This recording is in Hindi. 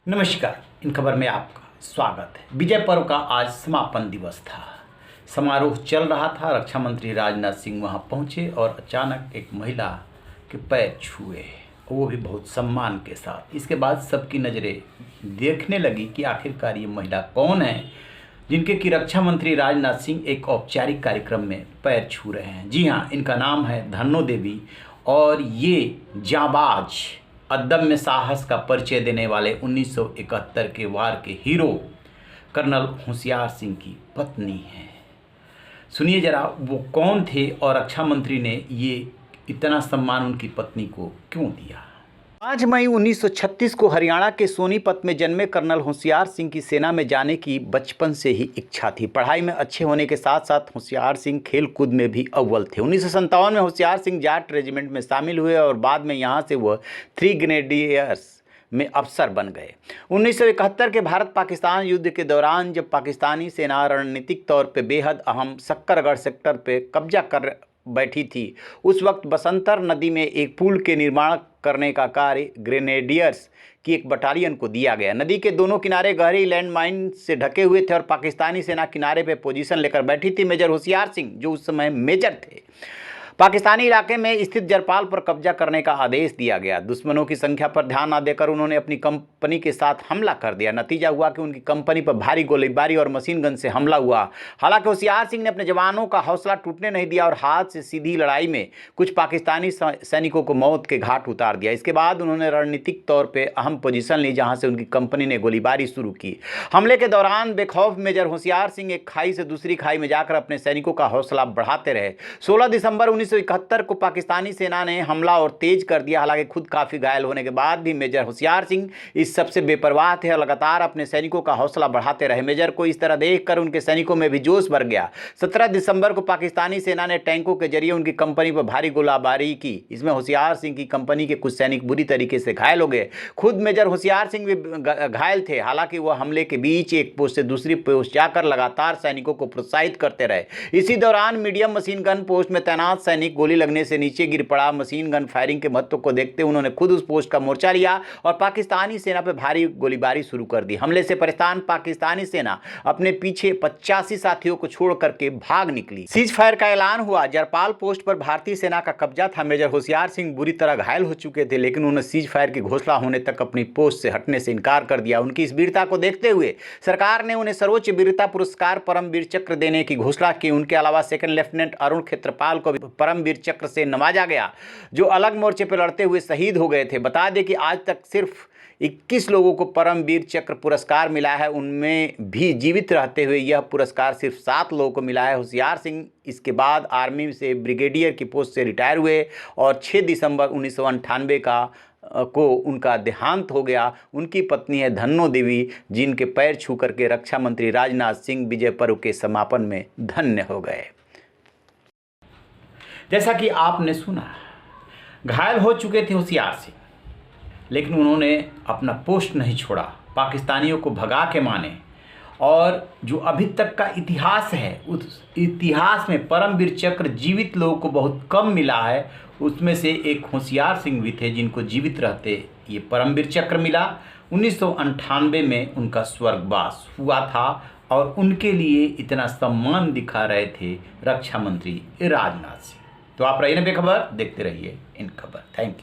नमस्कार। इन खबर में आपका स्वागत है। विजय पर्व का आज समापन दिवस था। समारोह चल रहा था। रक्षा मंत्री राजनाथ सिंह वहां पहुंचे और अचानक एक महिला के पैर छुए, वो भी बहुत सम्मान के साथ। इसके बाद सबकी नज़रें देखने लगी कि आखिरकार ये महिला कौन है जिनके कि रक्षा मंत्री राजनाथ सिंह एक औपचारिक कार्यक्रम में पैर छू रहे हैं। जी हाँ, इनका नाम है धन्नो देवी और ये जांबाज अदम्य साहस का परिचय देने वाले 1971 के वार के हीरो कर्नल होशियार सिंह की पत्नी हैं। सुनिए जरा वो कौन थे और रक्षा मंत्री ने ये इतना सम्मान उनकी पत्नी को क्यों दिया। 5 मई 1936 को हरियाणा के सोनीपत में जन्मे कर्नल होशियार सिंह की सेना में जाने की बचपन से ही इच्छा थी। पढ़ाई में अच्छे होने के साथ साथ होशियार सिंह खेल कूद में भी अव्वल थे। 1957 में होशियार सिंह जाट रेजिमेंट में शामिल हुए और बाद में यहाँ से वह 3 ग्रेनेडियर्स में अफसर बन गए। 1971 के भारत पाकिस्तान युद्ध के दौरान जब पाकिस्तानी सेना रणनीतिक तौर पर बेहद अहम सक्करगढ़ सेक्टर पर कब्जा कर बैठी थी, उस वक्त बसंतर नदी में एक पुल के निर्माण करने का कार्य ग्रेनेडियर्स की एक बटालियन को दिया गया। नदी के दोनों किनारे गहरी लैंडमाइन से ढके हुए थे और पाकिस्तानी सेना किनारे पे पोजीशन लेकर बैठी थी। मेजर होशियार सिंह, जो उस समय मेजर थे, पाकिस्तानी इलाके में स्थित जरपाल पर कब्जा करने का आदेश दिया गया। दुश्मनों की संख्या पर ध्यान न देकर उन्होंने अपनी कंपनी के साथ हमला कर दिया। नतीजा हुआ कि उनकी कंपनी पर भारी गोलीबारी और मशीन गन से हमला हुआ। हालांकि होशियार सिंह ने अपने जवानों का हौसला टूटने नहीं दिया और हाथ से सीधी लड़ाई में कुछ पाकिस्तानी सैनिकों को मौत के घाट उतार दिया। इसके बाद उन्होंने रणनीतिक तौर पर अहम पोजीशन ली, जहाँ से उनकी कंपनी ने गोलीबारी शुरू की। हमले के दौरान बेखौफ मेजर होशियार सिंह एक खाई से दूसरी खाई में जाकर अपने सैनिकों का हौसला बढ़ाते रहे। 16 दिसंबर 1971 को पाकिस्तानी सेना ने हमला और तेज कर दिया। हालांकि खुद काफी घायल होने के बाद भी मेजर होशियार सिंह इस सबसे बेपरवाह थे और लगातार अपने सैनिकों का हौसला बढ़ाते रहे। मेजर को इस तरह देखकर उनके सैनिकों में भी जोश भर गया। 17 दिसंबर को पाकिस्तानी सेना ने टैंकों के जरिए उनकी कंपनी पर भारी गोलीबारी की। इसमें होशियार सिंह की कंपनी के कुछ सैनिक बुरी तरीके से घायल हो गए। खुद मेजर होशियार सिंह भी घायल थे। हालांकि वह हमले के बीच एक पोस्ट से दूसरी पोस्ट जाकर लगातार सैनिकों को प्रोत्साहित करते रहे। इसी दौरान मीडियम मशीन गन पोस्ट में तैनात सैनिक गोली लगने से नीचे गिर पड़ा। मशीन गन फायरिंग के महत्व को देखते उन्होंने खुद उस पोस्ट का मोर्चा लिया और पाकिस्तानी सेना पर भारी गोलीबारी शुरू कर दी। हमले से परेशान पाकिस्तानी सेना अपने पीछे 85 साथियों को छोड़ करके भाग निकली। सीज फायर का ऐलान हुआ। जरपाल पोस्ट पर भारतीय सेना का कब्जा था। मेजर होशियार सिंह बुरी तरह घायल हो चुके थे, लेकिन उन्होंने सीज फायर की घोषणा होने तक अपनी पोस्ट से हटने से इनकार कर दिया। उनकी इस वीरता को देखते हुए सरकार ने उन्हें सर्वोच्च वीरता पुरस्कार परमवीर चक्र देने की घोषणा की। उनके अलावा सेकंड लेफ्टिनेंट अरुण क्षेत्रपाल को भी परमवीर चक्र से नवाजा गया, जो अलग मोर्चे पर लड़ते हुए शहीद हो गए थे। बता दें कि आज तक सिर्फ 21 लोगों को परमवीर चक्र पुरस्कार मिला है। उनमें भी जीवित रहते हुए यह पुरस्कार सिर्फ 7 लोगों को मिला है। होशियार सिंह इसके बाद आर्मी से ब्रिगेडियर की पोस्ट से रिटायर हुए और 6 दिसंबर 1998 को उनका देहांत हो गया। उनकी पत्नी है धन्नो देवी, जिनके पैर छू करके रक्षा मंत्री राजनाथ सिंह विजय पर्व के समापन में धन्य हो गए। जैसा कि आपने सुना, घायल हो चुके थे होशियार सिंह, लेकिन उन्होंने अपना पोस्ट नहीं छोड़ा। पाकिस्तानियों को भगा के माने और जो अभी तक का इतिहास है, उस इतिहास में परमवीर चक्र जीवित लोगों को बहुत कम मिला है। उसमें से एक होशियार सिंह भी थे जिनको जीवित रहते ये परमवीर चक्र मिला। 1998 में उनका स्वर्गवास हुआ था और उनके लिए इतना सम्मान दिखा रहे थे रक्षा मंत्री राजनाथ सिंह। तो आप रहिए बेखबर, देखते रहिए इन खबर। Thank you.